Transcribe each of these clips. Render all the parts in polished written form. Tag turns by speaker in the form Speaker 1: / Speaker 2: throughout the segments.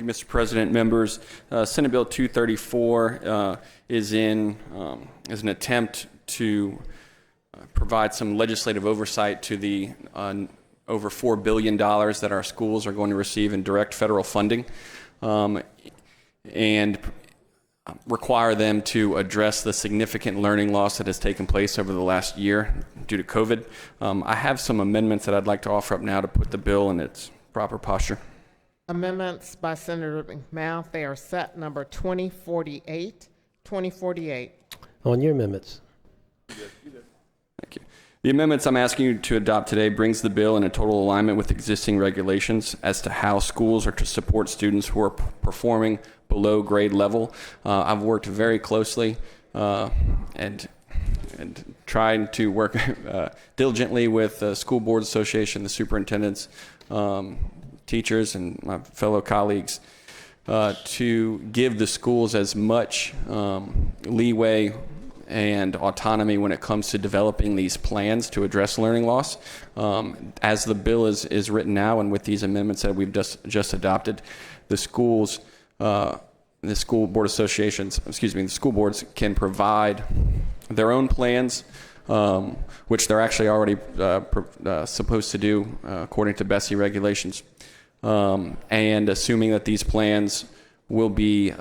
Speaker 1: Mr. President, members, Senate Bill 234 is an attempt to provide some legislative oversight to the over $4 billion that our schools are going to receive in direct federal funding, and require them to address the significant learning loss that has taken place over the last year due to COVID. I have some amendments that I'd like to offer up now to put the bill in its proper posture.
Speaker 2: Amendments by Senator McMath. They are set number 2048. 2048.
Speaker 3: On your amendments.
Speaker 1: Thank you. The amendments I'm asking you to adopt today brings the bill in a total alignment with existing regulations as to how schools are to support students who are performing below grade level. I've worked very closely and tried to work diligently with the School Board Association, the superintendents, teachers, and my fellow colleagues to give the schools as much leeway and autonomy when it comes to developing these plans to address learning loss. As the bill is written now, and with these amendments that we've just adopted, the schools, the school board associations, the school boards can provide their own plans, which they're actually already supposed to do according to BESI regulations. And assuming that these plans will be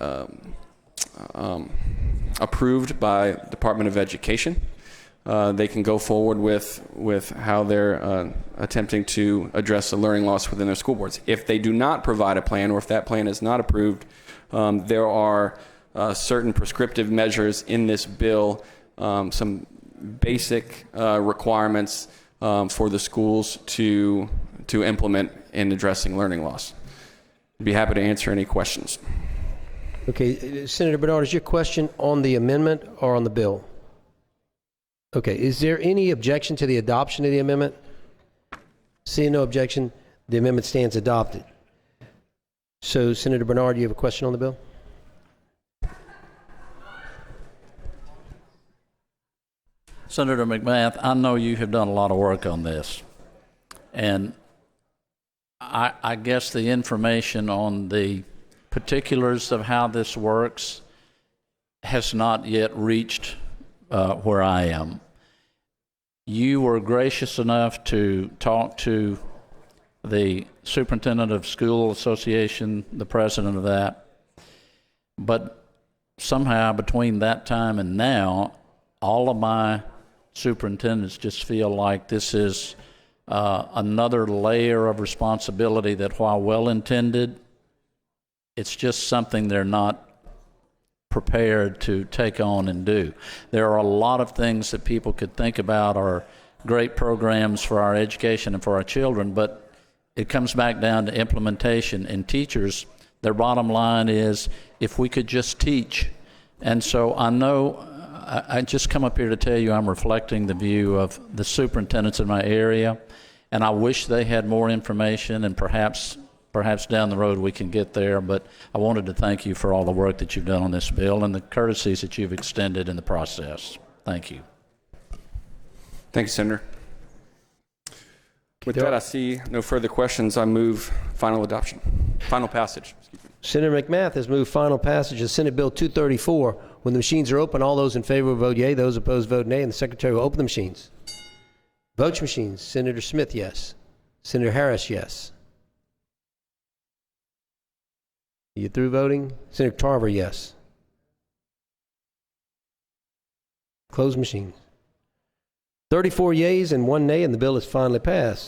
Speaker 1: approved by Department of Education, they can go forward with how they're attempting to address the learning loss within their school boards. If they do not provide a plan, or if that plan is not approved, there are certain prescriptive measures in this bill, some basic requirements for the schools to implement in addressing learning loss. I'd be happy to answer any questions.
Speaker 3: Okay, Senator Bernard, is your question on the amendment or on the bill? Okay, is there any objection to the adoption of the amendment? Seeing no objection, the amendment stands adopted. So, Senator Bernard, you have a question on the bill?
Speaker 4: Senator McMath, I know you have done a lot of work on this, and I guess the information on the particulars of how this works has not yet reached where I am. You were gracious enough to talk to the superintendent of school association, the president of that, but somehow between that time and now, all of my superintendents just feel like this is another layer of responsibility that, while well-intended, it's just something they're not prepared to take on and do. There are a lot of things that people could think about are great programs for our education and for our children, but it comes back down to implementation. And teachers, their bottom line is, if we could just teach. And so I know I just come up here to tell you I'm reflecting the view of the superintendents in my area, and I wish they had more information, and perhaps down the road we can get there. But I wanted to thank you for all the work that you've done on this bill and the courtesies that you've extended in the process. Thank you.
Speaker 1: Thank you, Senator. With that, I see no further questions. I move final passage.
Speaker 3: Senator McMath has moved final passage of Senate Bill 234. When the machines are open, all those in favor will vote yea, those opposed vote nay, and the Secretary will open the machines. Vote machines. Senator Smith, yes. Senator Harris, yes. Are you through voting? Senator Tarver, yes. Close machines. 34 yeas and 1 nay, and the bill is finally passed.